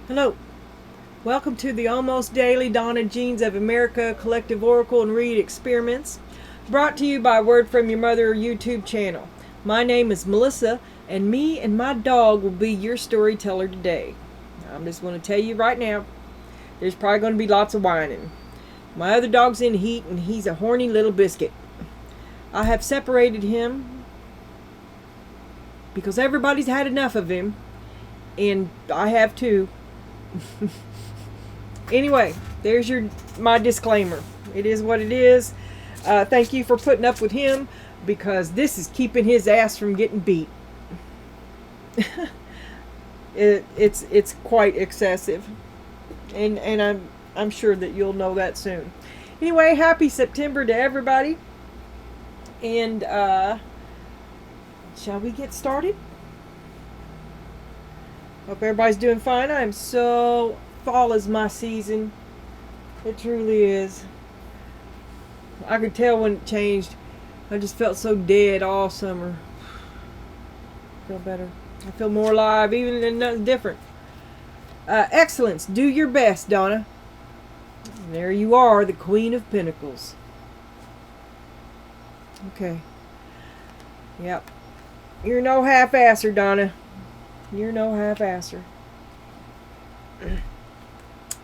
Hello. Welcome to the almost daily Donna Jeans of America Collective Oracle and Read Experiments, brought to you by Word from Your Mother YouTube channel. My name is Melissa, and me and my dog will be your storyteller today. I'm just going to tell you right now, there's probably going to be lots of whining. My other dog's in heat, and he's a horny little biscuit. I have separated him because everybody's had enough of him, and I have too. Anyway, there's my disclaimer. It is what it is. Thank you for putting up with him, because this is keeping his ass from getting beat. It's quite excessive, and I'm sure that you'll know that soon. Anyway, happy September to everybody, and shall we get started? Hope everybody's doing fine. I'm so... Fall is my season. It truly is. I could tell when it changed. I just felt so dead all summer. I feel better. I feel more alive, even in nothing different. Excellence. Do your best, Donna. And there you are, the Queen of Pentacles. Okay. Yep. You're no half-asser, Donna. You're no half-asser.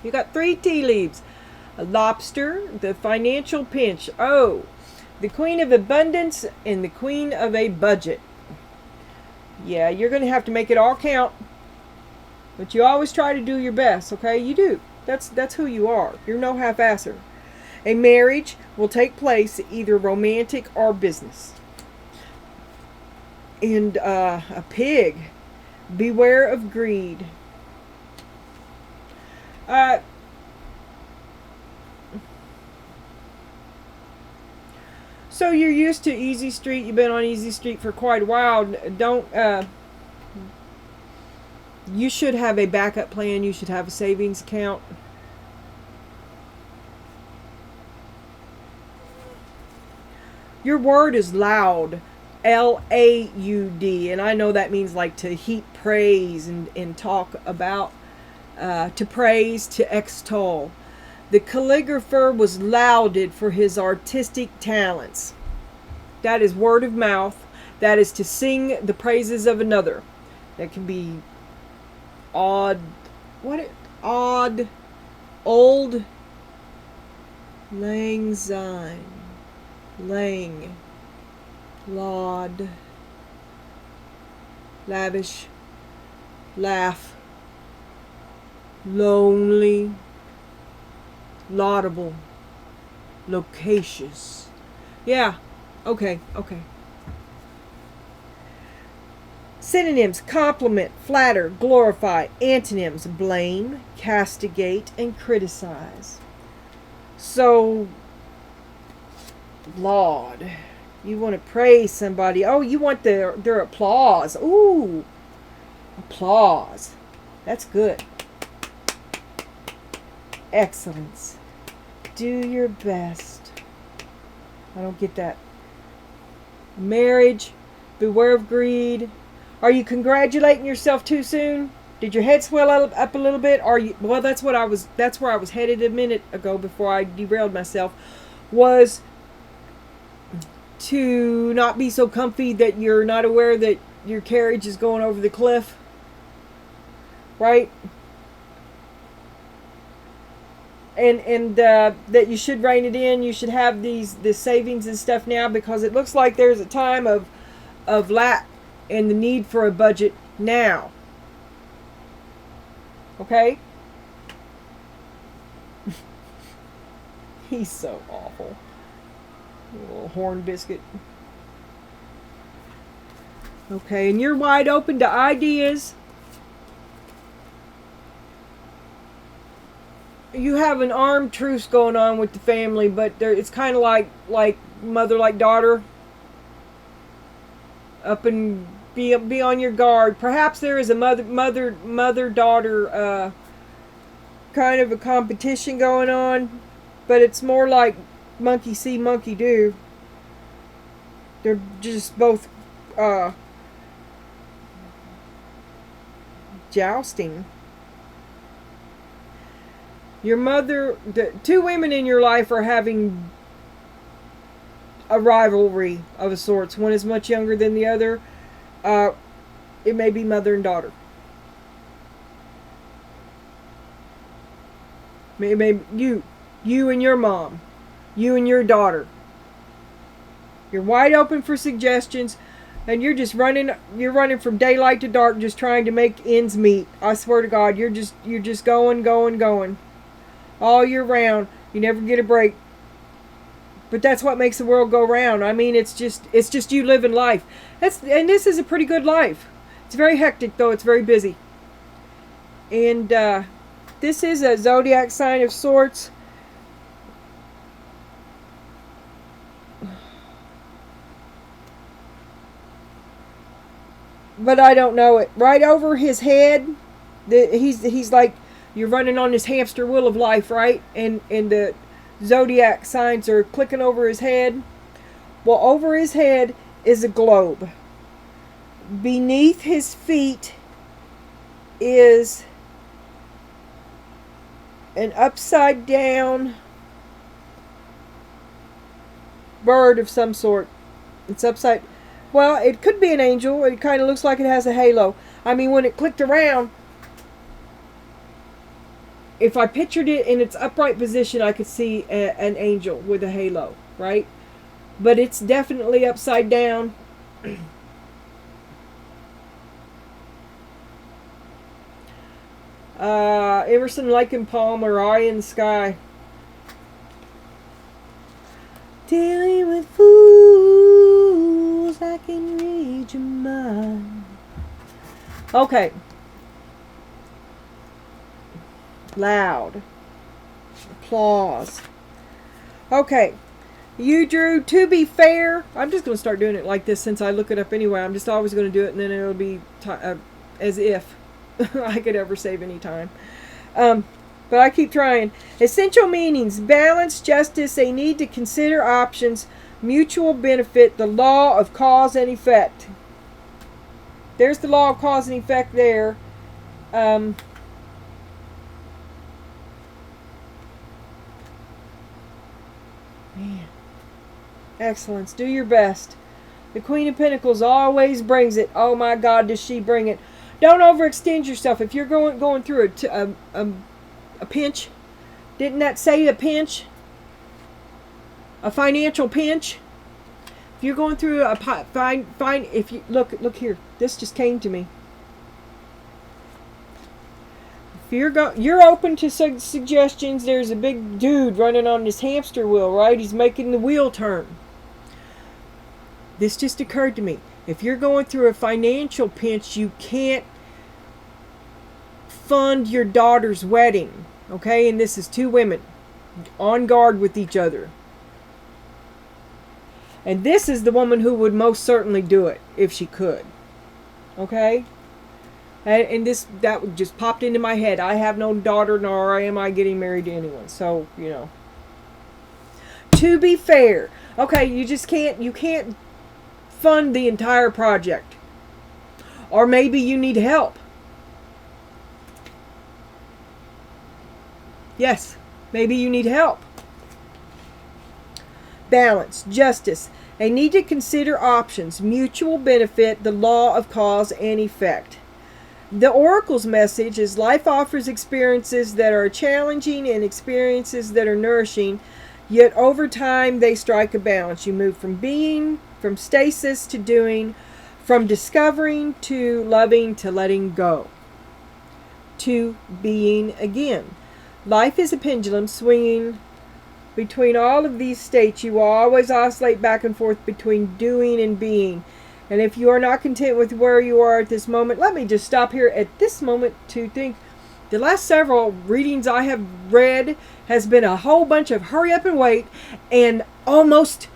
You got 3 tea leaves. A lobster, the financial pinch. Oh, the Queen of Abundance and the Queen of a Budget. Yeah, you're going to have to make it all count. But you always try to do your best, okay? You do. That's who you are. You're no half-asser. A marriage will take place, either romantic or business. And a pig. Beware of greed. So you're used to Easy Street. You've been on Easy Street for quite a while. You should have a backup plan. You should have a savings account. Your word is loud. L-A-U-D. And I know that means like to heap praise and talk about, to praise, to extol. The calligrapher was lauded for his artistic talents. That is word of mouth. That is to sing the praises of another. That can be old, lang syne, lang, laud, lavish, laugh, lonely, laudable, loquacious. Yeah, okay. Synonyms: compliment, flatter, glorify. Antonyms: blame, castigate, and criticize. So, laud. You want to praise somebody. Oh, you want their applause. Ooh, applause. That's good. Excellence. Do your best. I don't get that. Marriage. Beware of greed. Are you congratulating yourself too soon? Did your head swell up a little bit? Well, that's where I was headed a minute ago before I derailed myself. Was to not be so comfy that you're not aware that your carriage is going over the cliff. Right? And that you should rein it in. You should have the savings and stuff now, because it looks like there's a time of lack and the need for a budget now. Okay? He's so awful. Little horn biscuit. Okay, and you're wide open to ideas. You have an armed truce going on with the family, but it's kind of like mother like daughter. Up and be on your guard. Perhaps there is a mother daughter kind of a competition going on, but it's more like monkey see, monkey do. They're just both jousting. Your mother, the two women in your life are having a rivalry of a sorts. One is much younger than the other. It may be mother and daughter. Maybe you and your mom, you and your daughter. You're wide open for suggestions, and you're just running. You're running from daylight to dark, just trying to make ends meet. I swear to God, you're just going all year round. You never get a break. But that's what makes the world go round. I mean, it's just you living life. And this is a pretty good life. It's very hectic, though. It's very busy. And this is a zodiac sign of sorts. But I don't know it. Right over his head, he's like, you're running on this hamster wheel of life, right? And the zodiac signs are clicking over his head. Well, over his head is a globe. Beneath his feet is an upside down bird of some sort. It's upside. Well, it could be an angel. It kind of looks like it has a halo. I mean, when it clicked around, if I pictured it in its upright position, I could see an angel with a halo, right? But it's definitely upside down. Emerson, Lake and Palmer, Eye in the Sky. Dealing with fools, I can read your mind. Okay. Loud. Applause. Okay. You drew To Be Fair. I'm just going to start doing it like this since I look it up anyway. I'm just always going to do it, and then it'll be as if I could ever save any time. But I keep trying. Essential meanings: balance, justice, a need to consider options, mutual benefit, the law of cause and effect. There's the law of cause and effect there. Man. Excellence. Do your best. The Queen of Pentacles always brings it. Oh my God, does she bring it. Don't overextend yourself. If you're going through a pinch, didn't that say a pinch? A financial pinch? If you're going through a if you look here, this just came to me. If you're open to suggestions, there's a big dude running on this hamster wheel, right? He's making the wheel turn. This just occurred to me. If you're going through a financial pinch, you can't fund your daughter's wedding. Okay? And this is two women on guard with each other. And this is the woman who would most certainly do it if she could. Okay? And that just popped into my head. I have no daughter, nor am I getting married to anyone. So, you know. To be fair. Okay, you can't fund the entire project. Or maybe you need help. Yes, maybe you need help. Balance, justice, a need to consider options, mutual benefit, the law of cause and effect. The Oracle's message is life offers experiences that are challenging and experiences that are nourishing, yet over time they strike a balance. You move from being, from stasis to doing, from discovering to loving to letting go, to being again. Life is a pendulum swinging between all of these states. You will always oscillate back and forth between doing and being. And if you are not content with where you are at this moment, let me just stop here at this moment to think. The last several readings I have read has been a whole bunch of hurry up and wait and almost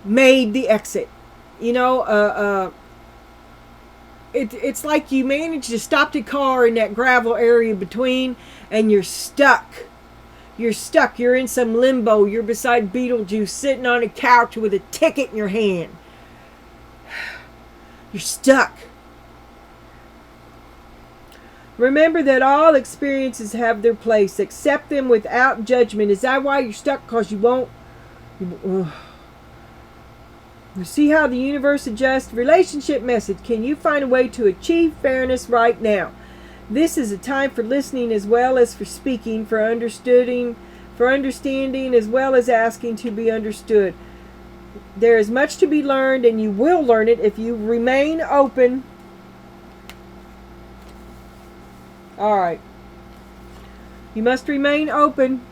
made the exit. You know, it's like you managed to stop the car in that gravel area between and you're stuck. You're stuck. You're in some limbo. You're beside Beetlejuice sitting on a couch with a ticket in your hand. You're stuck. Remember that all experiences have their place. Accept them without judgment. Is that why you're stuck? Because you won't. You see how the universe adjusts? Relationship message. Can you find a way to achieve fairness right now? This is a time for listening as well as for speaking, for understanding as well as asking to be understood. There is much to be learned, and you will learn it if you remain open. All right. You must remain open.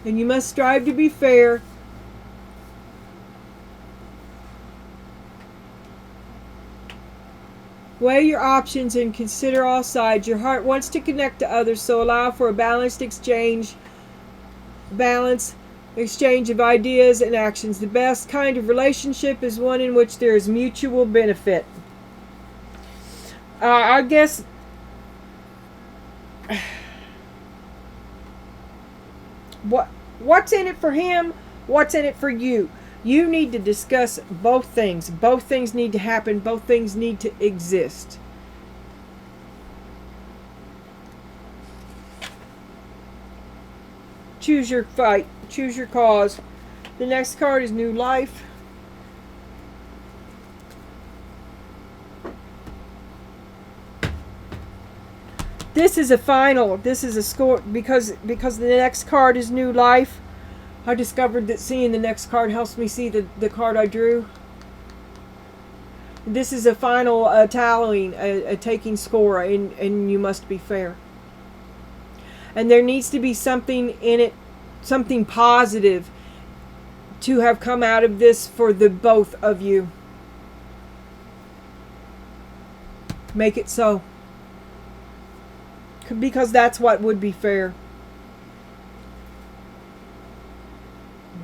And you must strive to be fair. Weigh your options and consider all sides. Your heart wants to connect to others, so allow for a balanced exchange of ideas and actions. The best kind of relationship is one in which there is mutual benefit. I guess what's in it for him? What's in it for you? You need to discuss both things. Both things need to happen. Both things need to exist. Choose your fight. Choose your cause. The next card is New Life. This is a final. This is a score because the next card is New Life. I discovered that seeing the next card helps me see the card I drew. This is a final tallying, a taking score, and you must be fair. And there needs to be something in it, something positive to have come out of this for the both of you. Make it so. Because that's what would be fair.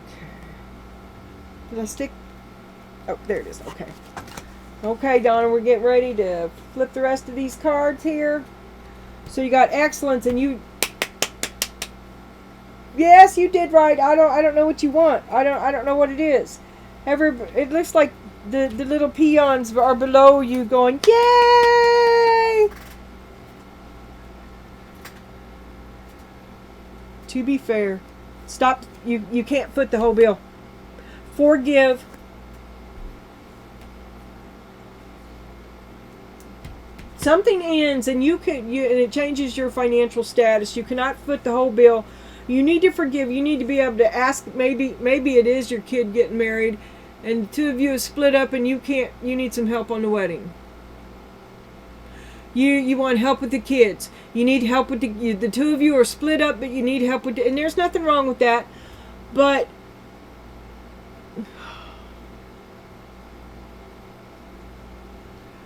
Okay. Did I stick? Oh, there it is. Okay. Okay, Donna, we're getting ready to flip the rest of these cards here. So you got excellence, and you. Yes, you did right. I don't know what you want. I don't know what it is. It looks like the little peons are below you going, yay! To be fair, stop. You can't foot the whole bill. Forgive. Something ends, and and it changes your financial status. You cannot foot the whole bill. You need to forgive. You need to be able to ask. Maybe it is your kid getting married, and the two of you have split up, and you need some help on the wedding. You want help with the kids. You need help with the two of you are split up, but you need help with and there's nothing wrong with that. But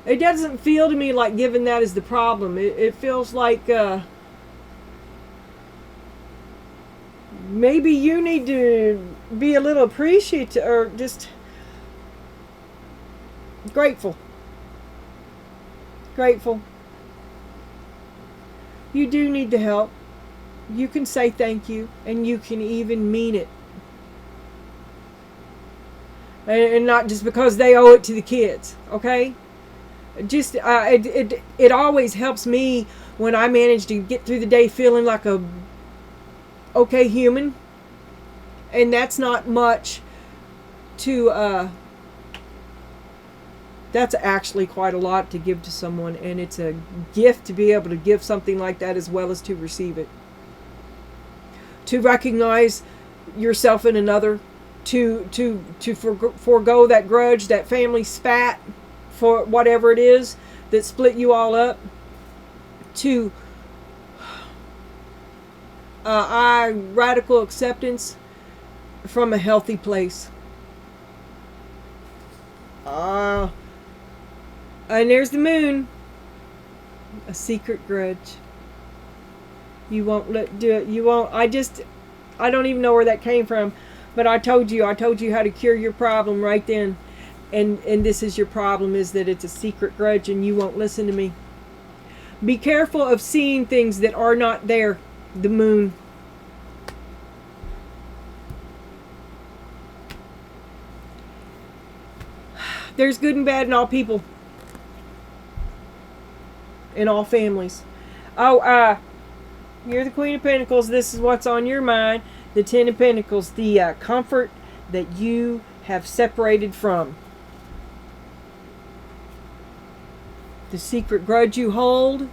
it doesn't feel to me like giving that is the problem. It feels like maybe you need to be a little appreciative or just grateful. Grateful. You do need the help. You can say thank you, and you can even mean it. And not just because they owe it to the kids, okay? Just it always helps me when I manage to get through the day feeling like a okay human, and that's not much to that's actually quite a lot to give to someone, and it's a gift to be able to give something like that as well as to receive it. To recognize yourself in another, to forego that grudge, that family spat, for whatever it is that split you all up, to radical acceptance from a healthy place. And there's the moon. A secret grudge. You won't do it. You won't. I don't even know where that came from. But I told you how to cure your problem right then. And this is your problem, is that it's a secret grudge and you won't listen to me. Be careful of seeing things that are not there. The moon. There's good and bad in all people. in all families. Oh, you're the Queen of Pentacles. This is what's on your mind. The Ten of Pentacles, the comfort that you have separated from. The secret grudge you hold.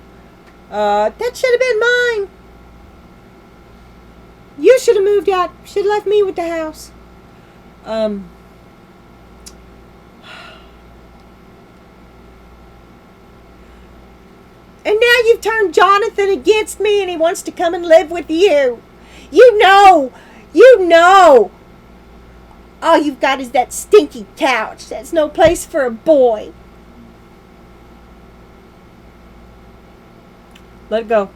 That should have been mine. You should have moved out. Should have left me with the house. And now you've turned Jonathan against me and he wants to come and live with you. You know. All you've got is that stinky couch. That's no place for a boy. Let it go.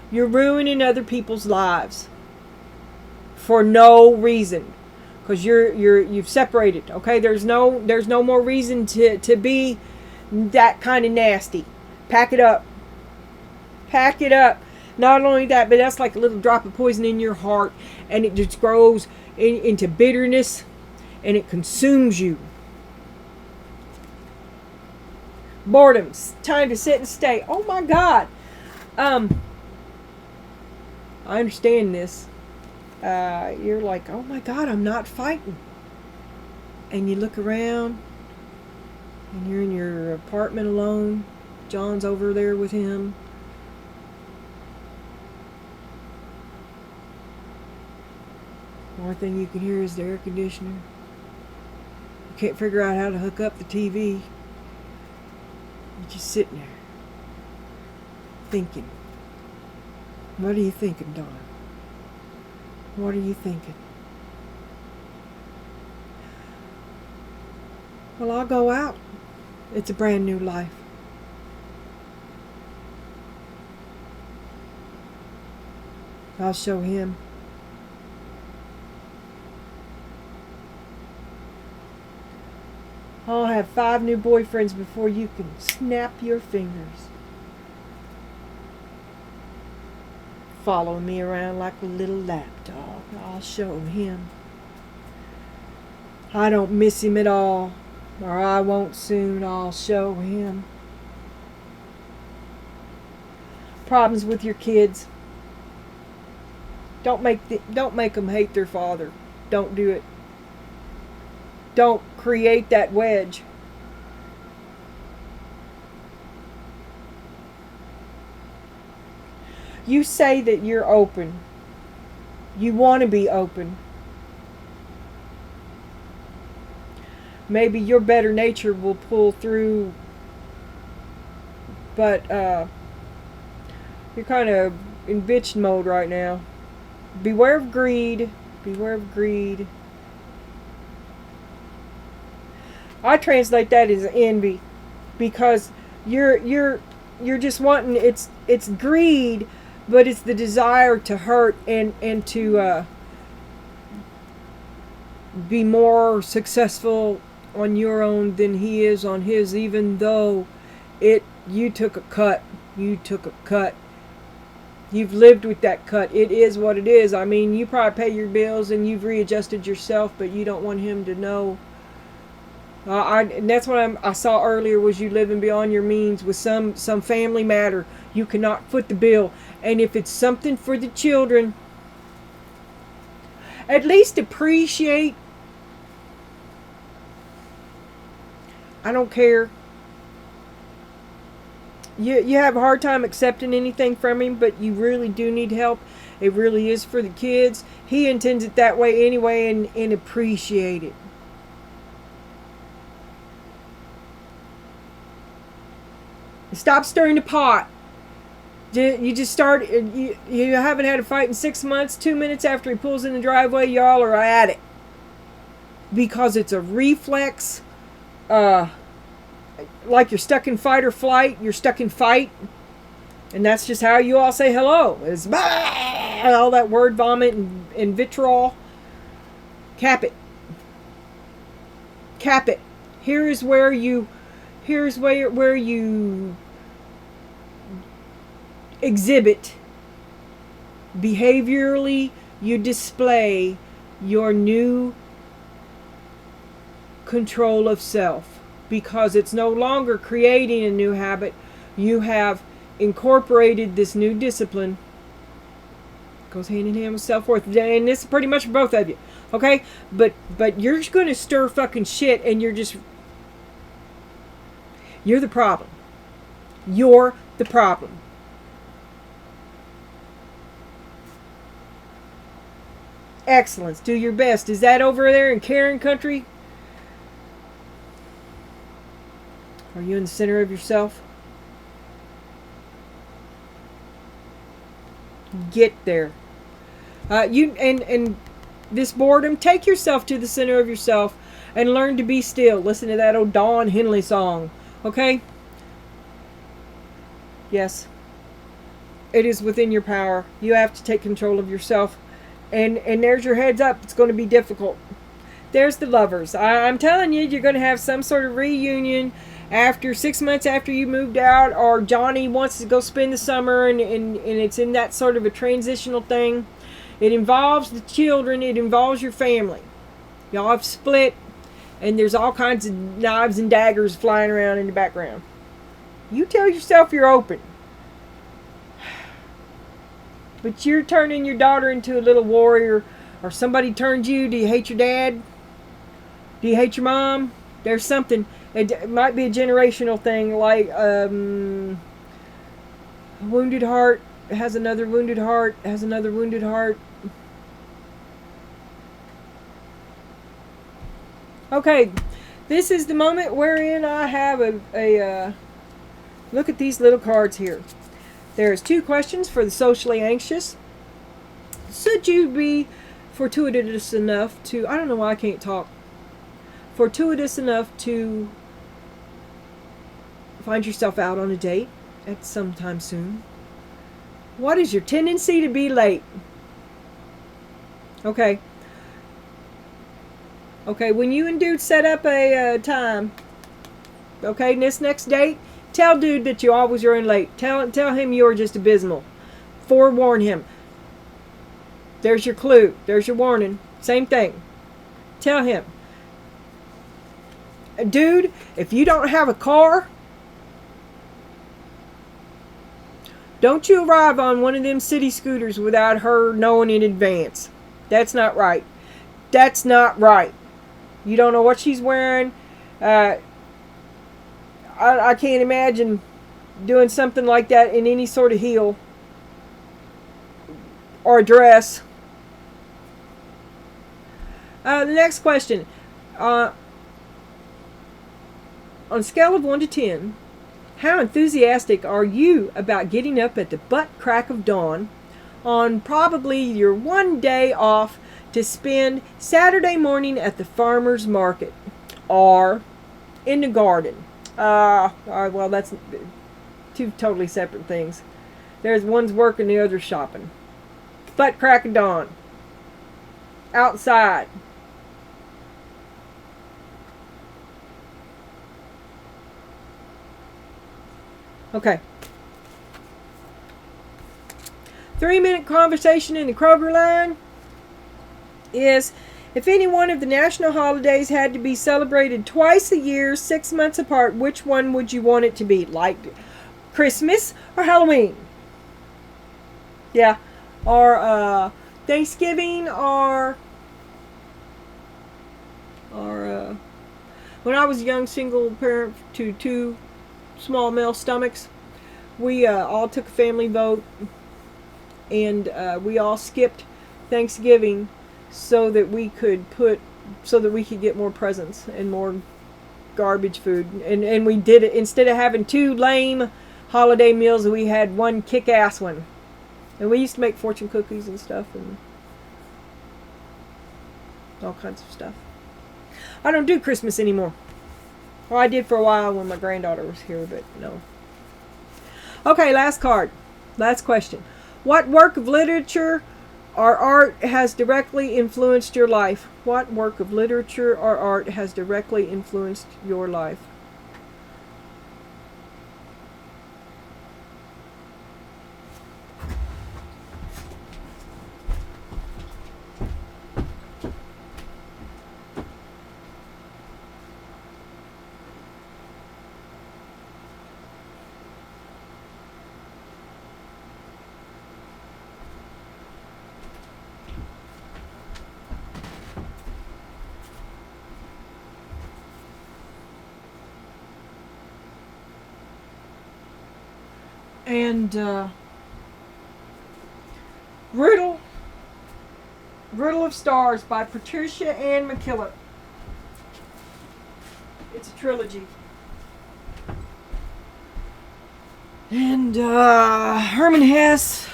You're ruining other people's lives for no reason, because you've separated. Okay, there's no more reason to be that kind of nasty. Pack it up. Pack it up. Not only that, but that's like a little drop of poison in your heart, and it just grows into bitterness, and it consumes you. Boredom. Time to sit and stay. Oh my God. I understand this. You're like, oh my God, I'm not fighting. And you look around, and you're in your apartment alone. John's over there with him. The only thing you can hear is the air conditioner. You can't figure out how to hook up the TV. You're just sitting there, thinking. What are you thinking, Donna? What are you thinking? Well, I'll go out. It's a brand new life. I'll show him. I'll have 5 new boyfriends before you can snap your fingers. Following me around like a little lapdog. I'll show him. I don't miss him at all, or I won't soon. I'll show him. Problems with your kids. Don't make them hate their father. Don't do it. Don't create that wedge. You say that you're open. You want to be open. Maybe your better nature will pull through, but you're kind of in bitch mode right now. Beware of greed. Beware of greed. I translate that as envy, because you're just wanting, it's greed, but it's the desire to hurt and to be more successful on your own than he is on his, even though you took a cut. You took a cut. You've lived with that cut. It is what it is. I mean, you probably pay your bills and you've readjusted yourself, but you don't want him to know. And that's what I saw earlier, was you living beyond your means with some family matter. You cannot foot the bill. And if it's something for the children, at least appreciate. I don't care. You have a hard time accepting anything from him, but you really do need help. It really is for the kids. He intends it that way anyway, and appreciate it. Stop stirring the pot. You just start. You haven't had a fight in 6 months. 2 minutes after he pulls in the driveway, y'all are at it, because it's a reflex. Like you're stuck in fight or flight. You're stuck in fight, and that's just how you all say hello. Is all that word vomit and vitriol. Cap it. Cap it. Here's where you exhibit behaviorally. You display your new control of self, because it's no longer creating a new habit, You have incorporated this new discipline. Goes hand in hand with self-worth, and this is pretty much for both of you, okay? But you're going to stir fucking shit, and you're the problem. You're the problem. Excellence. Do your best. Is that over there in Karen country? Are you in the center of yourself? Get there. You and this boredom, take yourself to the center of yourself and learn to be still. Listen to that old Don Henley song. Okay? Yes. It is within your power. You have to take control of yourself. And there's your heads up. It's going to be difficult. There's the lovers. I'm telling you, you're going to have some sort of reunion after 6 months after you moved out, or Johnny wants to go spend the summer, and it's in that sort of a transitional thing. It involves the children. It involves your family. Y'all have split, and there's all kinds of knives and daggers flying around in the background. You tell yourself you're open. But you're turning your daughter into a little warrior, or somebody turned you. Do you hate your dad? Do you hate your mom? There's something. It might be a generational thing, like wounded heart has another wounded heart, has another wounded heart. Okay, this is the moment wherein I have a look at these little cards here. There's 2 questions for the socially anxious. Should you be fortuitous enough to, I don't know why I can't talk, fortuitous enough to find yourself out on a date at some time soon? What is your tendency to be late? Okay. Okay, when you and dude set up a time, okay, this next date, tell dude that you always running late. Tell him you're just abysmal. Forewarn him. There's your clue. There's your warning. Same thing. Tell him. Dude, if you don't have a car, don't you arrive on one of them city scooters without her knowing in advance. That's not right. That's not right. You don't know what she's wearing. I can't imagine doing something like that in any sort of heel or a dress. The next question. On a scale of 1 to 10, how enthusiastic are you about getting up at the butt crack of dawn on probably your one day off to spend Saturday morning at the farmer's market or in the garden? Well, that's 2 totally separate things. There's one's working, the other's shopping. Butt crack of dawn. Outside. Okay. 3-minute conversation in the Kroger line is, if any one of the national holidays had to be celebrated twice a year, 6 months apart, which one would you want it to be? Like Christmas or Halloween? Yeah. Or Thanksgiving or when I was a young single parent to 2 small male stomachs, we all took a family vote, and we all skipped Thanksgiving so that we could get more presents and more garbage food, and we did it instead of having 2 lame holiday meals. We had one kick-ass one, and we used to make fortune cookies and stuff and all kinds of stuff. I don't do Christmas anymore. Well, I did for a while when my granddaughter was here, but no. Okay, last card. Last question. What work of literature or art has directly influenced your life? What work of literature or art has directly influenced your life? And Riddle of Stars by Patricia Ann McKillop. It's a trilogy. And Herman Hesse,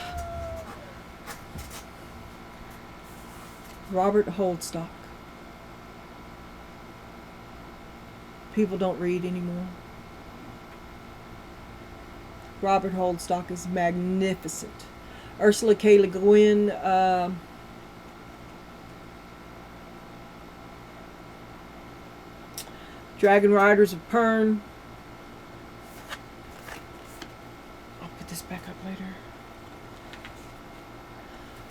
Robert Holdstock. People don't read anymore. Robert Holdstock is magnificent. Ursula K. Le Guin, Dragon Riders of Pern. I'll put this back up later.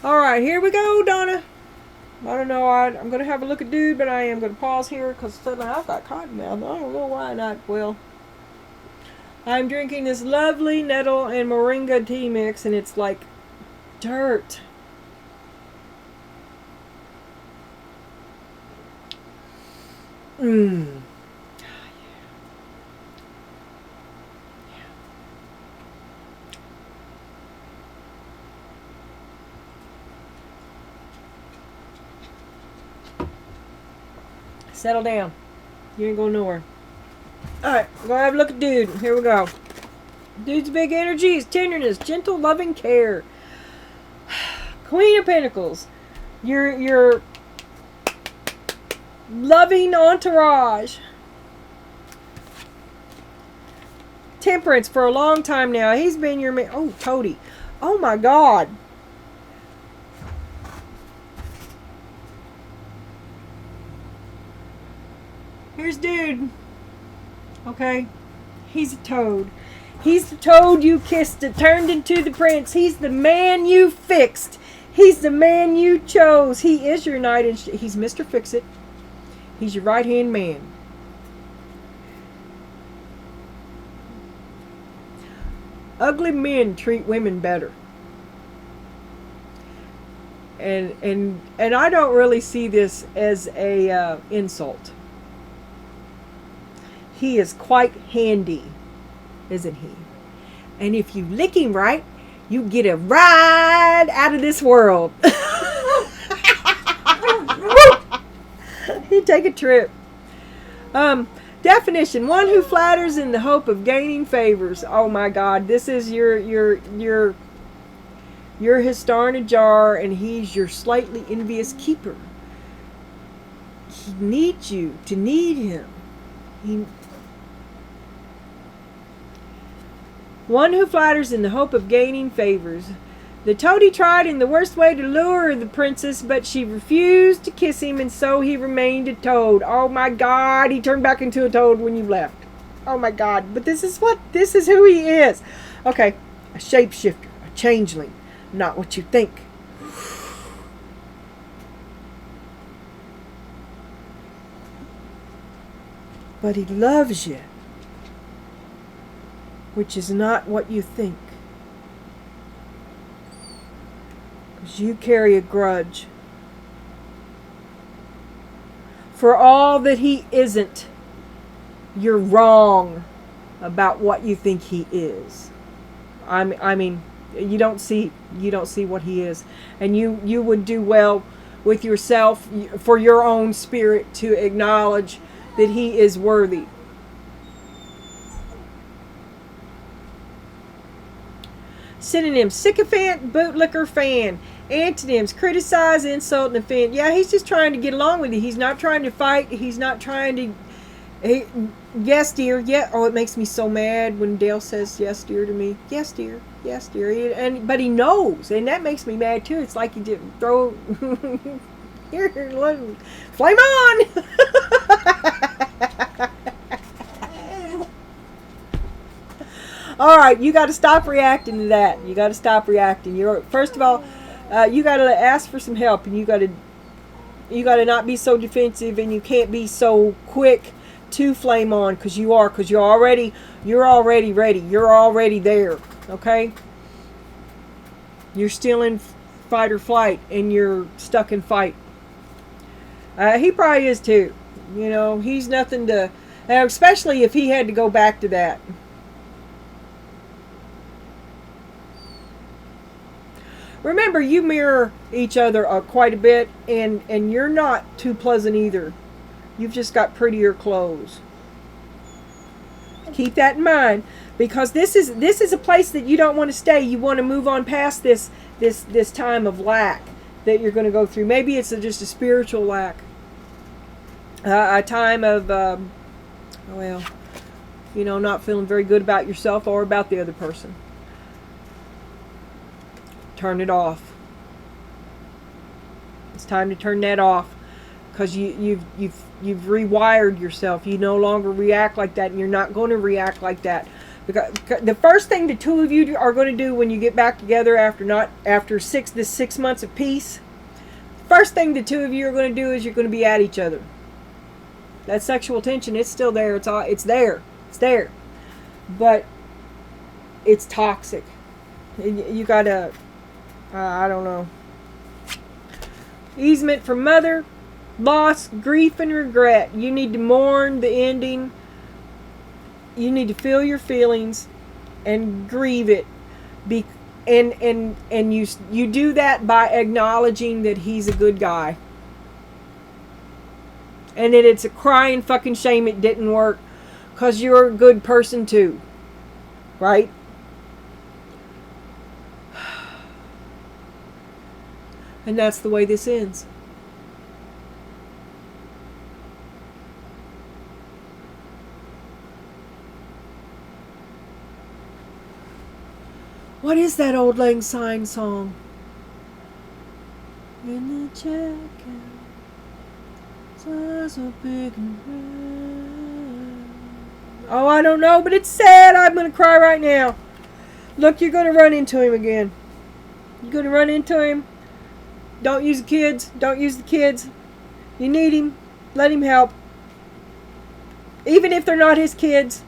Alright, here we go, Donna. I don't know, I'm going to have a look at dude, but I am going to pause here because suddenly I've got cotton mouth. I don't know why not. Well, I'm drinking this lovely nettle and moringa tea mix, and it's like dirt. Mmm. Settle down. You ain't going nowhere. Alright, we're going to have a look at dude. Here we go. Dude's big energy is tenderness, gentle, loving care. Queen of Pentacles. Your loving entourage. Temperance for a long time now. He's been your man. Oh, Toady. Oh my God. Here's dude. Okay. He's a toad. He's the toad you kissed that turned into the prince. He's the man you fixed. He's the man you chose. He is your knight and he's Mr. Fix-It. He's your right-hand man. Ugly men treat women better. And I don't really see this as a insult. He is quite handy, isn't he? And if you lick him right, you get a ride out of this world. You take a trip. Definition: one who flatters in the hope of gaining favors. Oh my God, this is your his star in a jar, and he's your slightly envious keeper. He needs you to need him. One who flatters in the hope of gaining favors. The toady tried in the worst way to lure the princess, but she refused to kiss him, and so he remained a toad. Oh my God, he turned back into a toad when you left. Oh my God, but this is who he is. Okay, a shapeshifter, a changeling, not what you think. But he loves you, which is not what you think. Because you carry a grudge. For all that he isn't, you're wrong about what you think he is. I mean, you don't see what he is. And you would do well with yourself, for your own spirit, to acknowledge that he is worthy. Synonyms: sycophant, bootlicker, fan. Antonyms: criticize, insult, and offend. Yeah, he's just trying to get along with you. He's not trying to fight. He's not trying to... yes, dear. Yeah. Oh, it makes me so mad when Dale says yes, dear, to me. Yes, dear. Yes, dear. But he knows, and that makes me mad, too. It's like he didn't throw... Here, flame on! All right, you got to stop reacting to that. You got to stop reacting. First of all, you got to ask for some help, and you got to not be so defensive, and you can't be so quick to flame on, because you're already ready. You're already there. Okay? You're still in fight or flight, and you're stuck in fight. He probably is too. You know, he's nothing to, especially if he had to go back to that. Remember, you mirror each other quite a bit, and you're not too pleasant either. You've just got prettier clothes. Keep that in mind, because this is a place that you don't want to stay. You want to move on past this time of lack that you're going to go through. Maybe it's just a spiritual lack, a time of well, you know, not feeling very good about yourself or about the other person. Turn it off. It's time to turn that off, because you've rewired yourself. You no longer react like that, and you're not going to react like that. Because the first thing the two of you are going to do when you get back together after 6 months of peace, first thing the two of you are going to do is you're going to be at each other. That sexual tension, it's still there. It's there, but it's toxic. You gotta, I don't know. Easement from mother, loss, grief, and regret. You need to mourn the ending. You need to feel your feelings and grieve it. And you do that by acknowledging that he's a good guy. And that it's a crying fucking shame it didn't work, because you're a good person too. Right? And that's the way this ends. What is that Old Lang Syne song? In the jacket, size so big and red. Oh, I don't know, but it's sad. I'm going to cry right now. Look, you're going to run into him again. You're going to run into him. Don't use the kids. Don't use the kids. You need him. Let him help. Even if they're not his kids.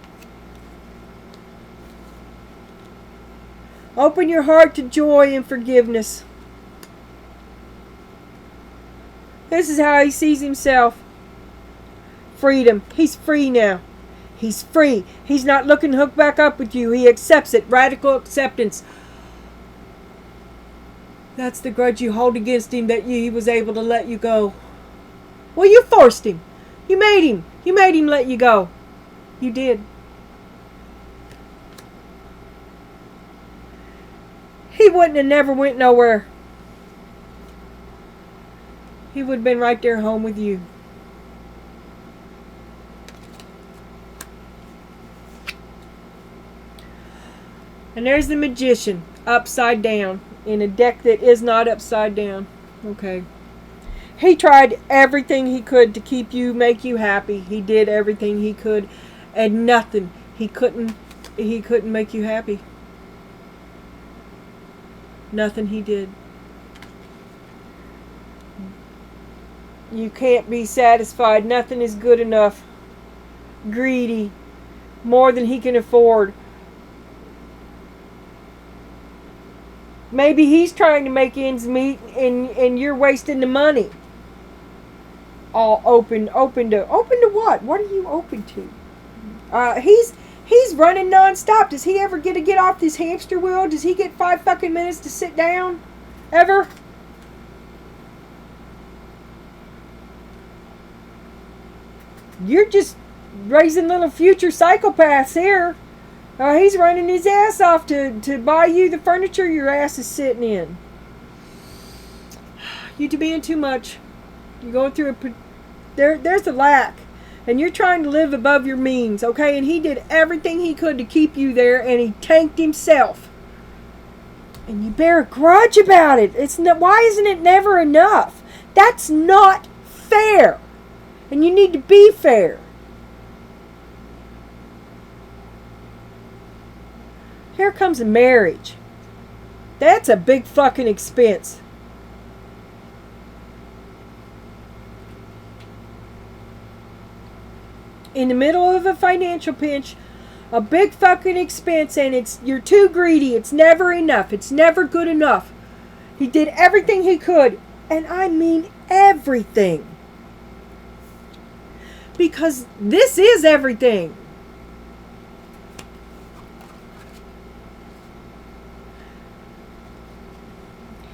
Open your heart to joy and forgiveness. This is how he sees himself. Freedom. He's free now. He's free. He's not looking to hook back up with you. He accepts it. Radical acceptance. That's the grudge you hold against him, that he was able to let you go. Well, you forced him. You made him. You made him let you go. You did. He wouldn't have never went nowhere. He would have been right there home with you. And there's the Magician, upside down, in a deck that is not upside down. Okay. He tried everything he could to keep you, make you happy. He did everything he could, and nothing. He couldn't make you happy. Nothing he did. You can't be satisfied. Nothing is good enough. Greedy. More than he can afford. Maybe he's trying to make ends meet, and you're wasting the money. All open to what? What are you open to? He's running nonstop. Does he ever get to get off this hamster wheel? Does he get 5 fucking minutes to sit down? Ever? You're just raising little future psychopaths here. He's running his ass off to buy you the furniture your ass is sitting in. You being too much. You're going through there's a lack. And you're trying to live above your means, okay? And he did everything he could to keep you there, and he tanked himself. And you bear a grudge about it. Why isn't it never enough? That's not fair. And you need to be fair. Here comes a marriage. That's a big fucking expense. In the middle of a financial pinch, a big fucking expense, and you're too greedy. It's never enough. It's never good enough. He did everything he could, and I mean everything. Because this is everything.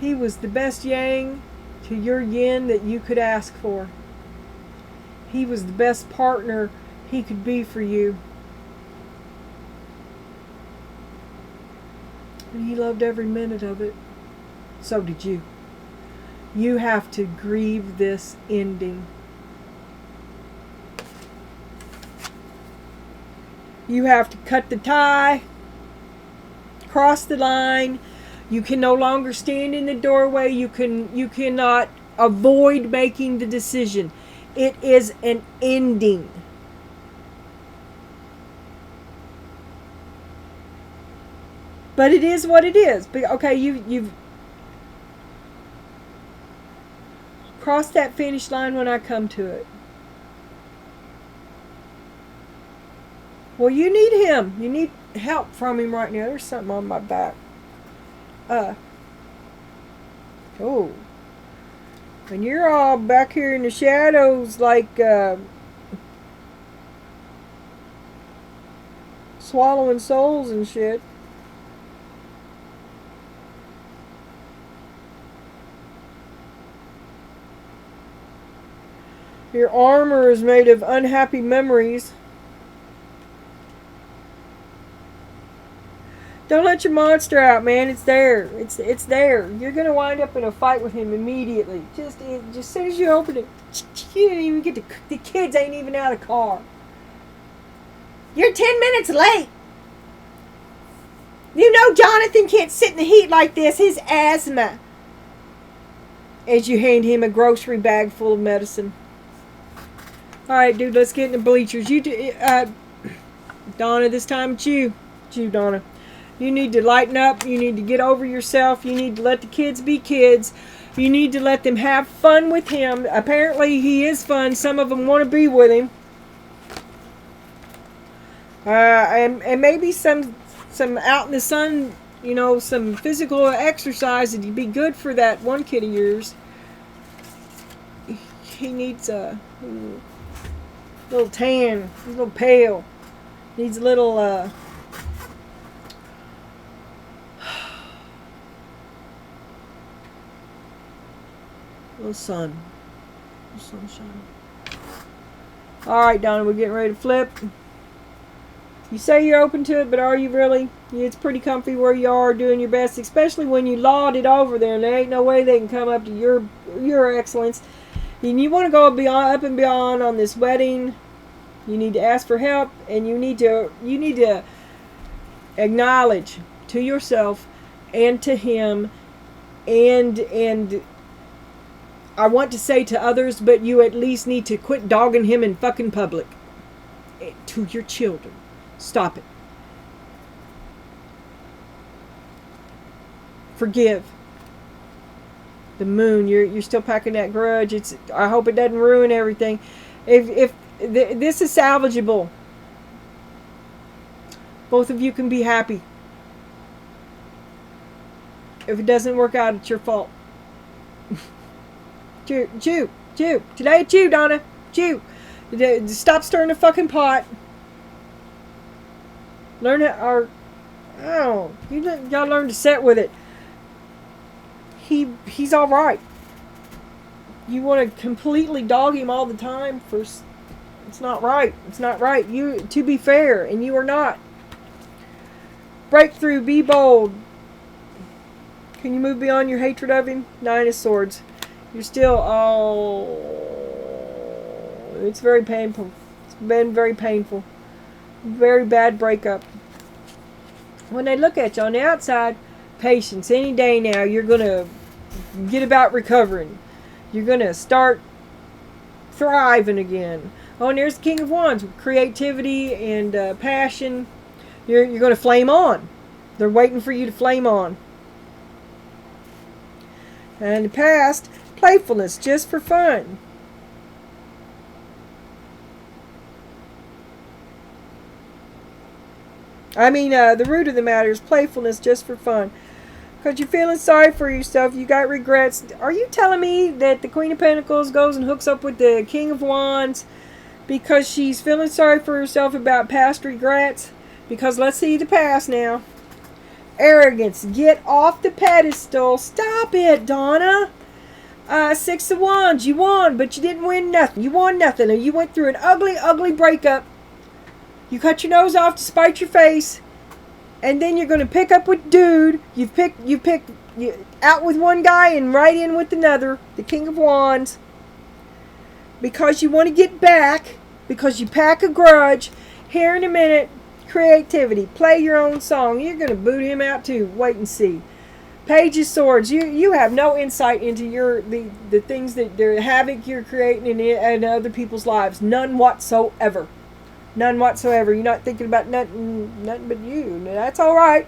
He was the best yang to your yin that you could ask for. He was the best partner he could be for you. And he loved every minute of it. So did you. You have to grieve this ending. You have to cut the tie, cross the line. You can no longer stand in the doorway. You cannot avoid making the decision. It is an ending. But it is what it is. But okay, you've crossed that finish line when I come to it. Well, you need him. You need help from him right now. There's something on my back. Oh. And you're all back here in the shadows like swallowing souls and shit. Your armor is made of unhappy memories. Don't let your monster out, man. It's there. It's there. You're gonna wind up in a fight with him immediately. Just as soon as you open it, you didn't even get the kids ain't even out of the car. You're 10 minutes late. You know Jonathan can't sit in the heat like this. His asthma. As you hand him a grocery bag full of medicine. All right, dude. Let's get in the bleachers. Donna. This time it's you. It's you, Donna. You need to lighten up. You need to get over yourself. You need to let the kids be kids. You need to let them have fun with him. Apparently, he is fun. Some of them want to be with him. And maybe some out in the sun, you know, some physical exercise would be good for that one kid of yours. He needs a little tan. He's a little pale. Needs a little... little sun. Little sunshine. Alright, Donna, we're getting ready to flip. You say you're open to it, but are you really? It's pretty comfy where you are, doing your best, especially when you laud it over there, and there ain't no way they can come up to your excellence. And you want to go beyond, up and beyond on this wedding. You need to ask for help, and you need to acknowledge to yourself and to him, and I want to say to others, but you at least need to quit dogging him in fucking public. To your children. Stop it. Forgive. The moon, you're still packing that grudge. I hope it doesn't ruin everything. If this is salvageable, both of you can be happy. If it doesn't work out, it's your fault. Chew. Today it's you, Donna. Chew. Stop stirring the fucking pot. Learn it, or you gotta learn to sit with it. He's all right. You want to completely dog him all the time for? It's not right. It's not right. You, to be fair, and you are not. Breakthrough. Be bold. Can you move beyond your hatred of him? Nine of Swords. You're still, it's very painful. It's been very painful. Very bad breakup. When they look at you on the outside, patience. Any day now, you're going to get about recovering. You're going to start thriving again. Oh, and there's the King of Wands. Creativity and passion. You're going to flame on. They're waiting for you to flame on. And in the past... playfulness, just for fun. I mean, the root of the matter is playfulness, just for fun. Because you're feeling sorry for yourself. You got regrets. Are you telling me that the Queen of Pentacles goes and hooks up with the King of Wands because she's feeling sorry for herself about past regrets? Because let's see the past now. Arrogance. Get off the pedestal. Stop it, Donna. Six of Wands. You won, but you didn't win nothing. You won nothing. And you went through an ugly, ugly breakup. You cut your nose off to spite your face. And then you're going to pick up with dude. You out with one guy and right in with another. The King of Wands. Because you want to get back. Because you pack a grudge. Here in a minute. Creativity. Play your own song. You're going to boot him out too. Wait and see. Page of Swords. You have no insight into the things that the havoc you're creating in other people's lives. None whatsoever. None whatsoever. You're not thinking about nothing but you. That's all right.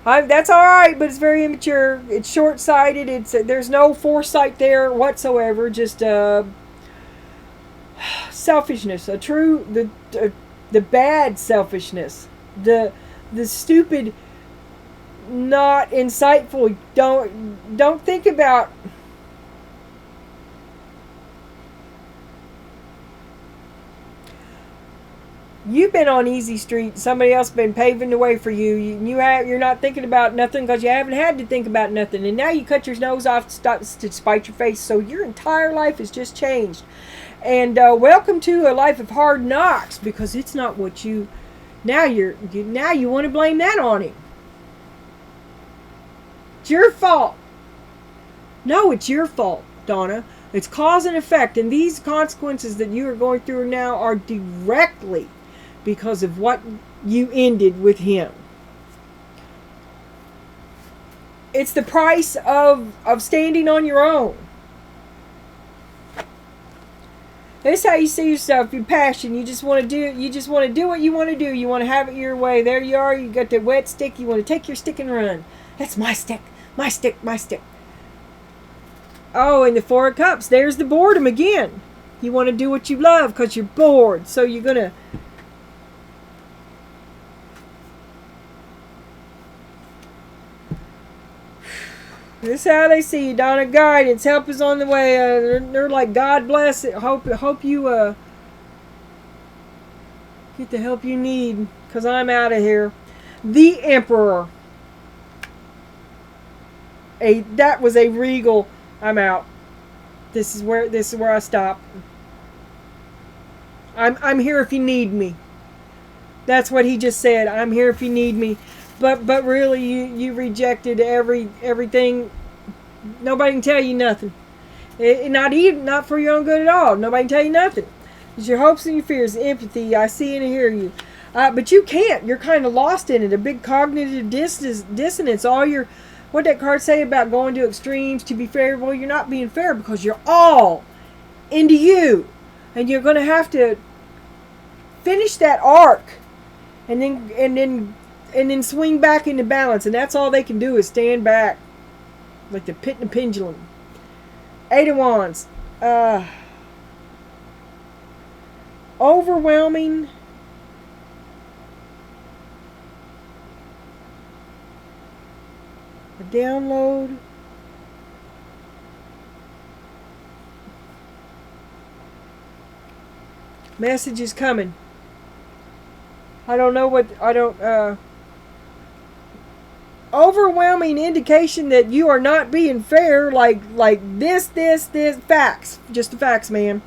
That's all right, but it's very immature. It's short-sighted. There's no foresight there whatsoever. Just selfishness. The bad selfishness. The stupid, not insightful. Don't think about. You've been on easy street. Somebody else been paving the way for you. You're not thinking about nothing because you haven't had to think about nothing. And now you cut your nose off to spite your face. So your entire life has just changed. And welcome to a life of hard knocks, because it's not what you. Now you want to blame that on him. It's your fault. No, it's your fault, Donna. It's cause and effect, and these consequences that you are going through now are directly because of what you ended with him. It's the price of standing on your own. This is how you see yourself. Your passion. You just want to do what you want to do. You want to have it your way. There you are. You got the wet stick. You want to take your stick and run. That's my stick. My stick. My stick. Oh, and the Four of Cups. There's the boredom again. You want to do what you love because you're bored. So you're going to. This is how they see you, Donna. Guidance. Help is on the way. They're like, God bless it. Hope you get the help you need, because I'm out of here. The Emperor. That was a regal. I'm out. This is where I stop. I'm here if you need me. That's what he just said. I'm here if you need me. But really, you rejected everything. Nobody can tell you nothing. Not for your own good at all. Nobody can tell you nothing. It's your hopes and your fears, empathy. I see and hear you. But you can't. You're kind of lost in it. A big cognitive dissonance. What that card say about going to extremes to be fair? Well, you're not being fair because you're all into you, and you're going to have to finish that arc, and then swing back into balance. And that's all they can do is stand back, like the pit and the pendulum. Eight of Wands. Overwhelming. A download. Message is coming. Overwhelming indication that you are not being fair, like this facts, just the facts, man.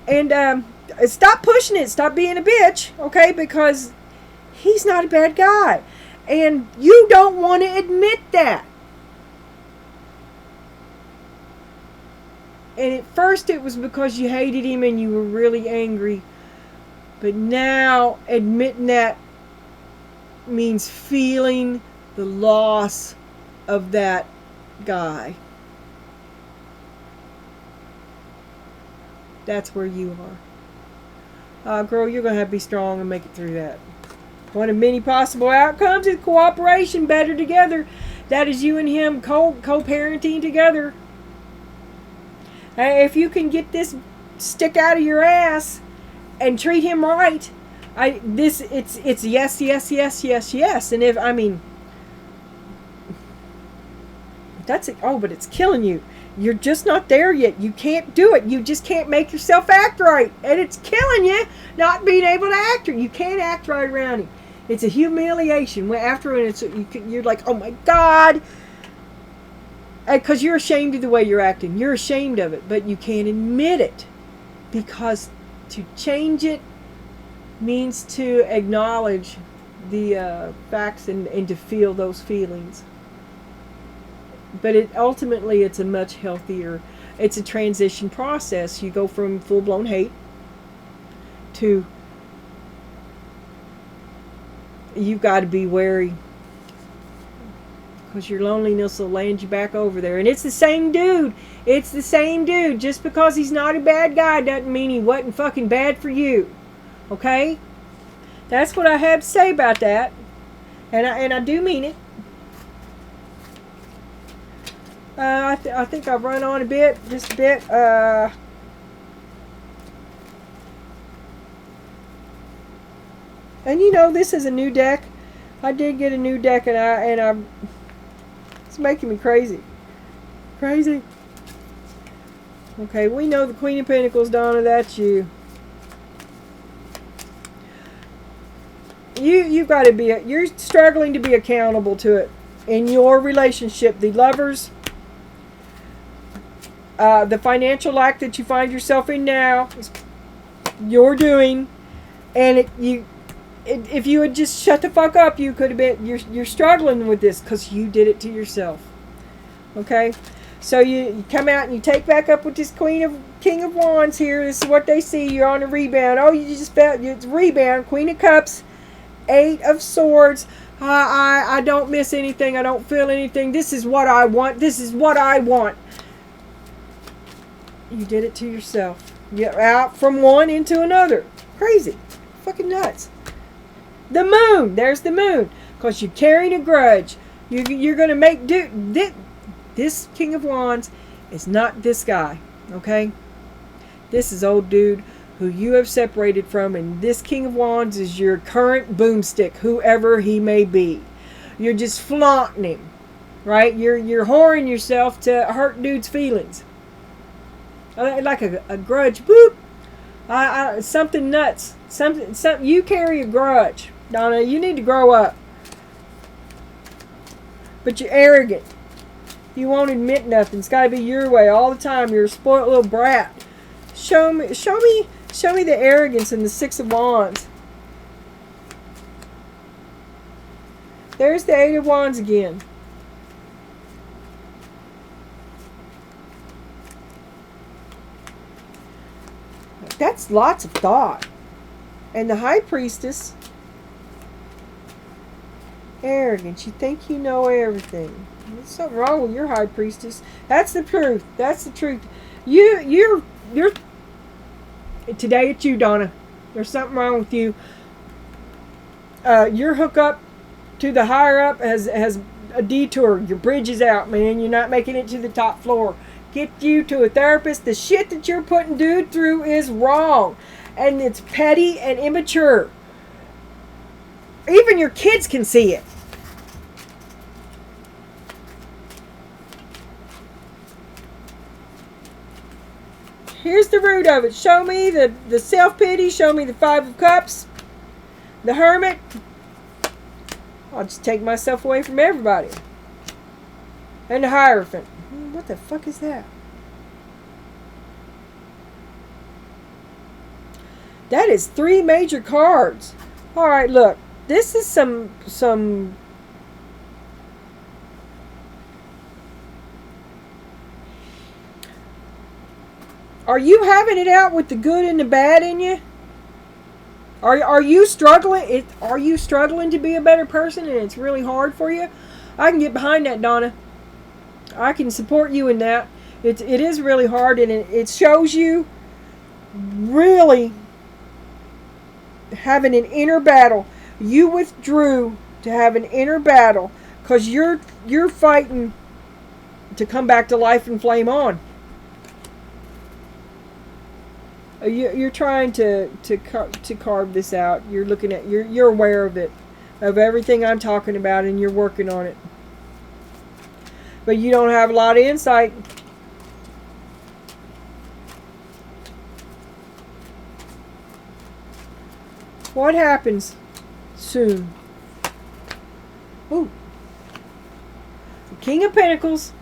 And stop pushing it, stop being a bitch, okay? Because he's not a bad guy, and you don't want to admit that. And at first it was because you hated him and you were really angry. But now admitting that means feeling the loss of that guy. That's where you are. Girl, you're going to have to be strong and make it through that. One of many possible outcomes is cooperation, better together. That is you and him co-parenting together. If you can get this stick out of your ass and treat him right, it's yes. And that's it. Oh, but it's killing you. You're just not there yet. You can't do it. You just can't make yourself act right, and it's killing you not being able to act right. You can't act right around him. It's a humiliation. When after you're like, oh my God, because you're ashamed of the way you're acting. You're ashamed of it, but you can't admit it, because to change it means to acknowledge the facts and to feel those feelings. But ultimately it's a much healthier, it's a transition process. You go from full-blown hate to, you've got to be wary, because your loneliness will land you back over there. And it's the same dude. It's the same dude. Just because he's not a bad guy doesn't mean he wasn't fucking bad for you. Okay? That's what I have to say about that. And I do mean it. I think I've run on a bit, just a bit. And you know, this is a new deck. I did get a new deck, and it's making me crazy. Crazy. Okay, we know the Queen of Pentacles, Donna. That's you. You've got to be. You're struggling to be accountable to it in your relationship. The lovers. The financial lack that you find yourself in now is you're doing, and if you had just shut the fuck up, you could have been. You're struggling with this because you did it to yourself. Okay, so you come out and you take back up with this King of Wands here. This is what they see. You're on a rebound. Oh, you just felt it's rebound. Queen of Cups, 8 of Swords. I don't miss anything. I don't feel anything. This is what I want. This is what I want. You did it to yourself. You're out from one into another. Crazy. Fucking nuts. The moon. There's the moon. Because you're carrying a grudge. You're going to make do. This King of Wands is not this guy. Okay? This is old dude who you have separated from. And this King of Wands is your current boomstick. Whoever he may be. You're just flaunting him. Right? You're whoring yourself to hurt dude's feelings. Like a grudge. Boop. Something nuts. Something. You carry a grudge, Donna. You need to grow up. But you're arrogant. You won't admit nothing. It's got to be your way all the time. You're a spoiled little brat. Show me the arrogance in the 6 of Wands. There's the 8 of Wands again. That's lots of thought. And the High Priestess, arrogance. You think you know everything. There's something wrong with your High Priestess. That's the truth. That's the truth. You're today it's you, Donna. There's something wrong with you. Your hookup to the higher up has a detour. Your bridge is out, man. You're not making it to the top floor. Get you to a therapist. The shit that you're putting dude through is wrong. And it's petty and immature. Even your kids can see it. Here's the root of it. Show me the self-pity. Show me the 5 of Cups. The Hermit. I'll just take myself away from everybody. And the Hierophant. What the fuck is that? That is 3 major cards. Alright, look. This is some Are you having it out with the good and the bad in you? Are you struggling? Are you struggling to be a better person and it's really hard for you? I can get behind that, Donna. I can support you in that. It is really hard, and it shows you really having an inner battle. You withdrew to have an inner battle because you're fighting to come back to life and flame on. You're trying to carve this out. You're looking at you're aware of it, of everything I'm talking about, and you're working on it. But you don't have a lot of insight. What happens? soon. Ooh. The King of Pentacles,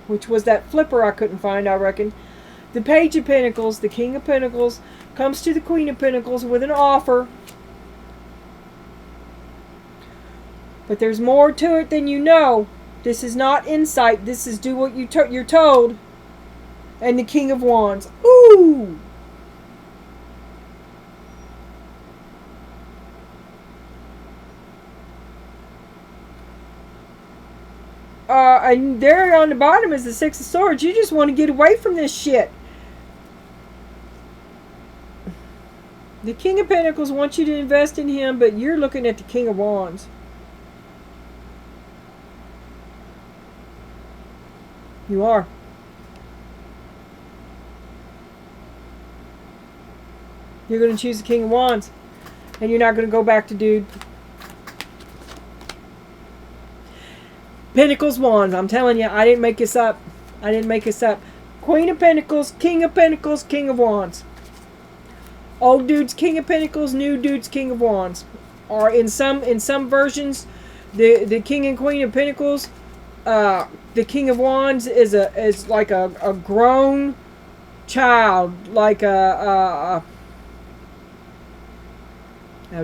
which was that flipper I couldn't find, I reckon. The Page of Pentacles, the King of Pentacles, comes to the Queen of Pentacles with an offer. But there's more to it than you know. This is not insight. This is do what you're told. And the King of Wands. Ooh! And there on the bottom is the Six of Swords. You just want to get away from this shit. The King of Pentacles wants you to invest in him, but you're looking at the King of Wands. You are. You're going to choose the King of Wands. And you're not going to go back to dude. Pentacles, Wands. I'm telling you, I didn't make this up. I didn't make this up. Queen of Pentacles, King of Pentacles, King of Wands. Old dude's King of Pentacles, new dude's King of Wands. Or in some versions, the King and Queen of Pentacles, the King of Wands is like a grown child, like a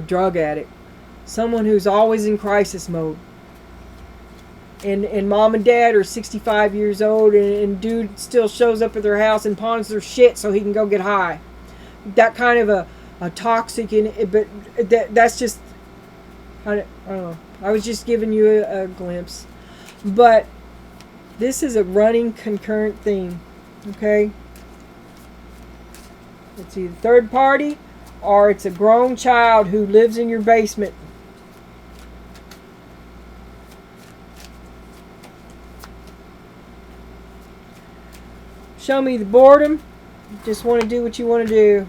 drug addict, someone who's always in crisis mode. And mom and dad are 65 years old, and dude still shows up at their house and pawns their shit so he can go get high. That kind of a toxic, but that's just, I don't know. I was just giving you a glimpse. But this is a running concurrent theme, okay? It's either third party or it's a grown child who lives in your basement. Show me the boredom. Just want to do what you want to do.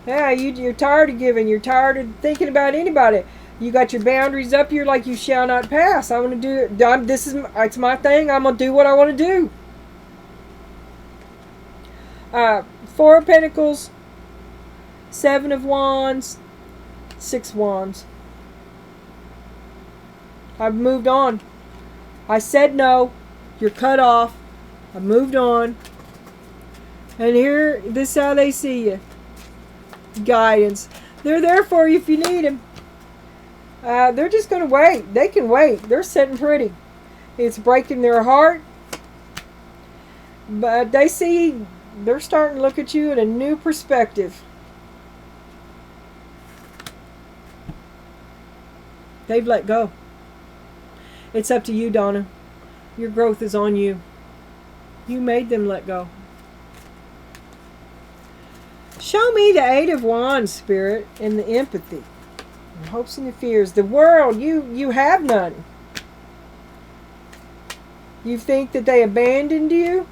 Yeah, you're tired of giving. You're tired of thinking about anybody. You got your boundaries up. You're like, you shall not pass. I want to do it. It's my thing. I'm going to do what I want to do. Four of Pentacles, Seven of Wands, Six of Wands. I've moved on. I said no. You're cut off. I moved on. And here, this is how they see you. Guidance. They're there for you if you need them. They're just going to wait. They can wait. They're sitting pretty. It's breaking their heart. But they see, they're starting to look at you in a new perspective. They've let go. It's up to you, Donna. Your growth is on you. You made them let go. Show me the Eight of Wands, Spirit, and the empathy. The hopes and the fears. The world, you have none. You think that they abandoned you,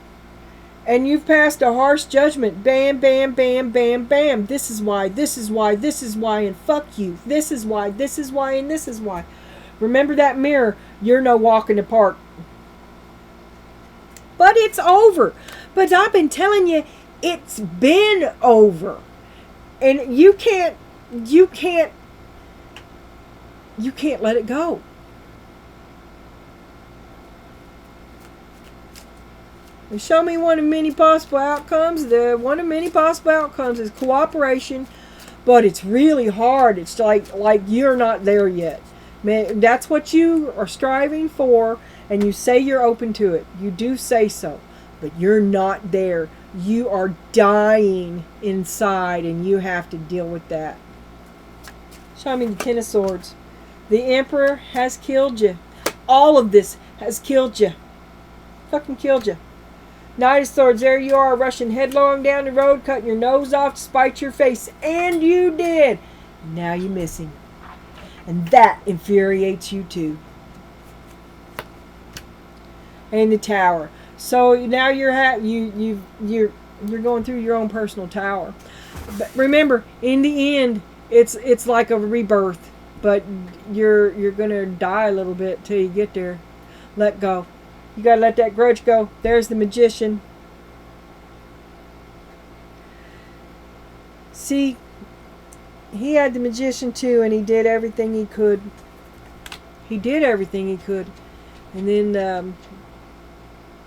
and you've passed a harsh judgment. Bam, bam, bam, bam, bam. This is why, this is why, this is why, and fuck you. This is why, and this is why. Remember that mirror. You're no walk in the park. But it's over. But I've been telling you, it's been over. And you can't let it go. And show me one of many possible outcomes. One of many possible outcomes is cooperation, but it's really hard. It's like you're not there yet. Man, that's what you are striving for, and you say you're open to it. You do say so, but you're not there. You are dying inside, and you have to deal with that. Show me the Ten of Swords. The Emperor has killed you. All of this has killed you. Fucking killed you. Knight of Swords, there you are, rushing headlong down the road, cutting your nose off to spite your face. And you did. Now you're missing. And that infuriates you too. And the Tower. So now you're going through your own personal tower. But remember, in the end, it's like a rebirth. But you're gonna die a little bit till you get there. Let go. You gotta let that grudge go. There's the Magician. See, he had the magician too, and he did everything he could. He did everything he could. And then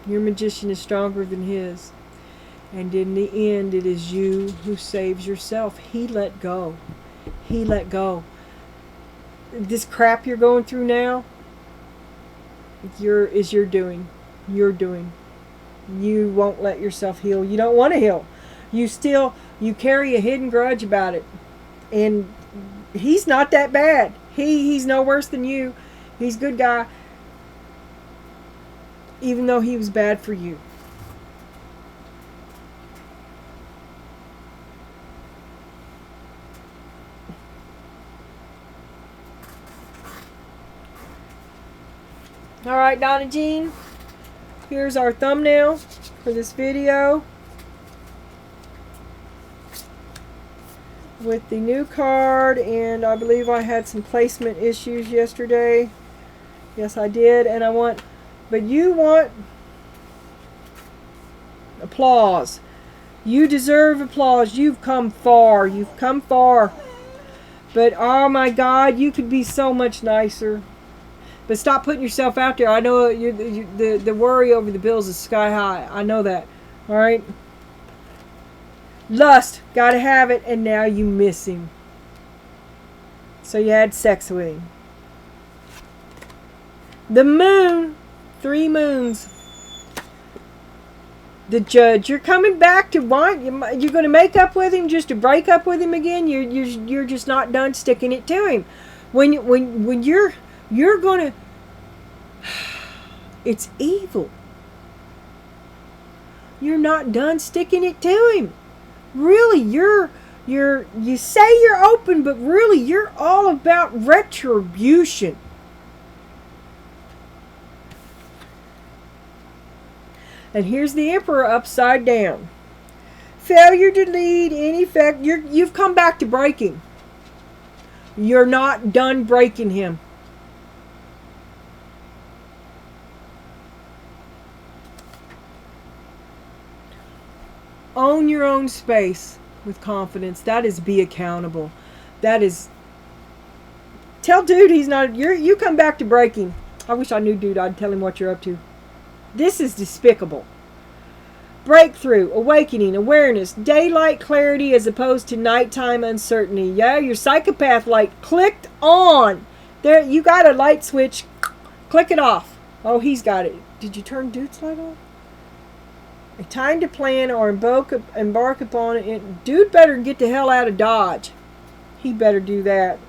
your magician is stronger than his. And in the end, it is you who saves yourself. He let go. He let go. This crap you're going through now is your doing. You're doing. You won't let yourself heal. You don't want to heal. You carry a hidden grudge about it. And he's not that bad. He's no worse than you. He's a good guy. Even though he was bad for you. Alright, Donna Jean. Here's our thumbnail for this video. With the new card, and I believe I had some placement issues yesterday. Yes, I did, and but you want applause. You deserve applause. You've come far. You've come far. But oh my God, you could be so much nicer. But stop putting yourself out there. I know the worry over the bills is sky high. I know that. All right. Lust, gotta have it, and now you miss him. So you had sex with him. The moon, 3 moons. The judge, you're coming back to want. You're going to make up with him just to break up with him again. You're just not done sticking it to him. When you're going to. It's evil. You're not done sticking it to him. Really, you say you're open, but really you're all about retribution. And here's the Emperor upside down. Failure to lead in effect. You've come back to breaking. You're not done breaking him. Own your own space with confidence. That is be accountable. That is tell dude he's not. You come back to breaking. I wish I knew dude. I'd tell him what you're up to. This is despicable. Breakthrough, awakening, awareness, daylight clarity as opposed to nighttime uncertainty. Yeah, your psychopath light clicked on. There, you got a light switch. Click it off. Oh, he's got it. Did you turn dude's light off? A time to plan or embark upon it. Dude better get the hell out of Dodge. He better do that.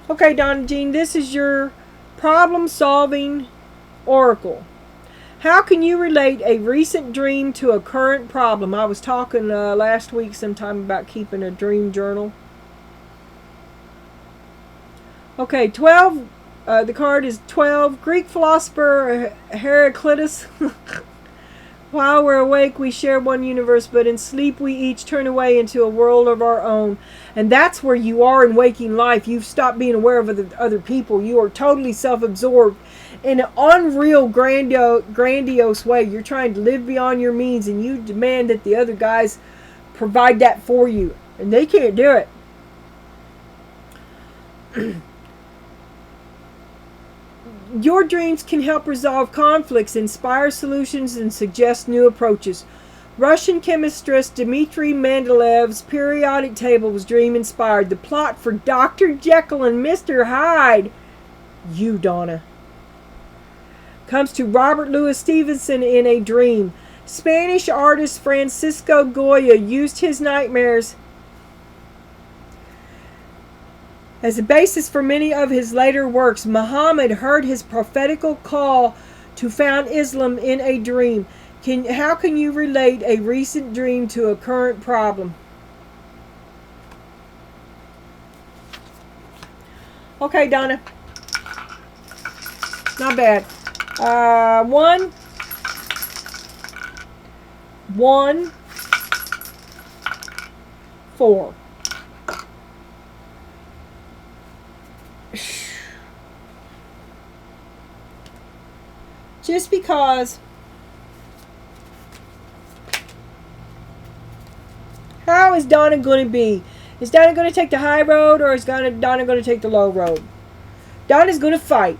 Okay, Donna Jean, this is your problem-solving oracle. How can you relate a recent dream to a current problem? I was talking last week sometime about keeping a dream journal. Okay, 12. The card is 12. Greek philosopher Heraclitus. While we're awake, we share one universe, but in sleep, we each turn away into a world of our own. And that's where you are in waking life. You've stopped being aware of other people. You are totally self-absorbed in an unreal, grandiose way. You're trying to live beyond your means, and you demand that the other guys provide that for you. And they can't do it. Your dreams can help resolve conflicts, inspire solutions, and suggest new approaches. Russian chemist Dmitry Mendelev's periodic table was dream-inspired. The plot for Dr. Jekyll and Mr. Hyde, you, Donna, comes to Robert Louis Stevenson in a dream. Spanish artist Francisco Goya used his nightmares as a basis for many of his later works. Muhammad heard his prophetical call to found Islam in a dream. How can you relate a recent dream to a current problem? Okay, Donna. Not bad. 1, 4. Just because. How is Donna going to be Is Donna going to take the high road, or is Donna going to take the low road? Donna's going to fight.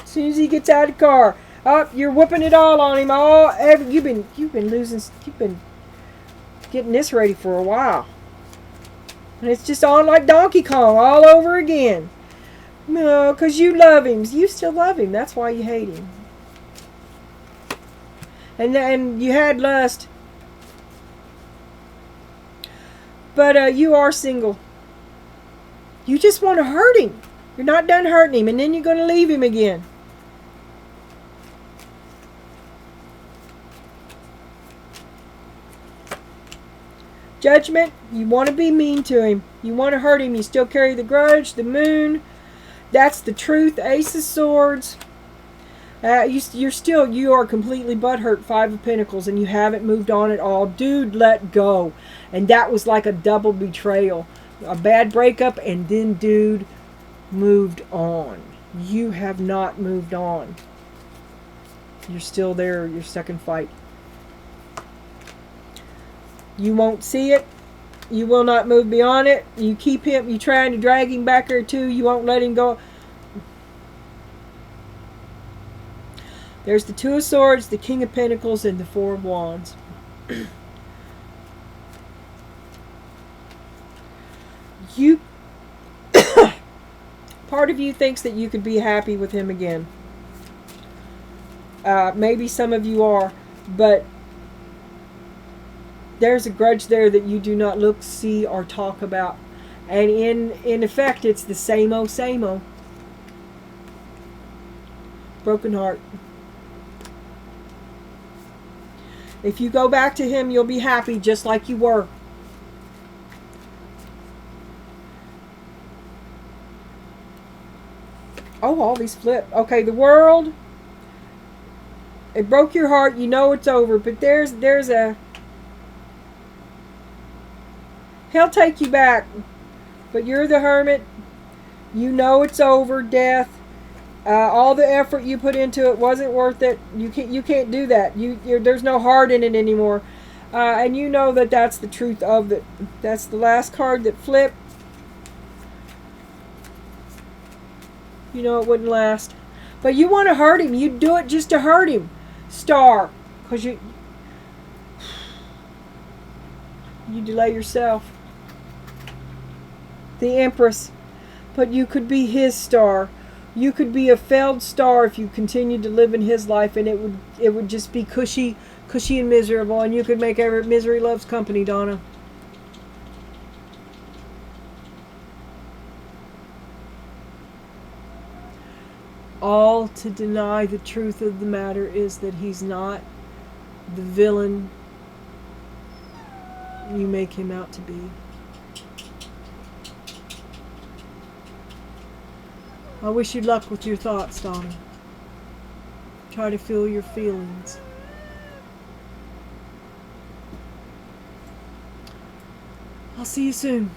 As soon as he gets out of the car, oh, you're whooping it all on him. You've been losing. You've been getting this ready for a while, and it's just on like Donkey Kong all over again. No, because you love him. You still love him. That's why you hate him. And you had lust. But you are single. You just want to hurt him. You're not done hurting him, and then you're going to leave him again. Judgment, you want to be mean to him. You want to hurt him. You still carry the grudge, the moon. That's the truth. Ace of Swords. You are completely butthurt. Five of Pentacles, and you haven't moved on at all. Dude, let go. And that was like a double betrayal. A bad breakup, and then dude moved on. You have not moved on. You're still there. You're stuck in fight. You won't see it. You will not move beyond it. You keep him. You trying to drag him back there too. You won't let him go. There's the Two of Swords, the King of Pentacles, and the Four of Wands. Part of you thinks that you could be happy with him again. Maybe some of you are, but there's a grudge there that you do not look, see, or talk about. And in effect, it's the same old, same old. Broken heart. If you go back to him, you'll be happy just like you were. Oh, all these flip. Okay, the World. It broke your heart. You know it's over. But there's a... He'll take you back. But you're the Hermit. You know it's over. Death. All the effort you put into it wasn't worth it. You can't do that. There's no heart in it anymore. And you know that that's the truth of it. That's the last card that flipped. You know it wouldn't last. But you want to hurt him. You do it just to hurt him. Star. Because you delay yourself. The Empress. But you could be his star. You could be a failed star if you continued to live in his life, and it would just be cushy and miserable, and you could make every misery loves company, Donna. All to deny the truth of the matter is that he's not the villain you make him out to be. I wish you luck with your thoughts, Donna. Try to feel your feelings. I'll see you soon.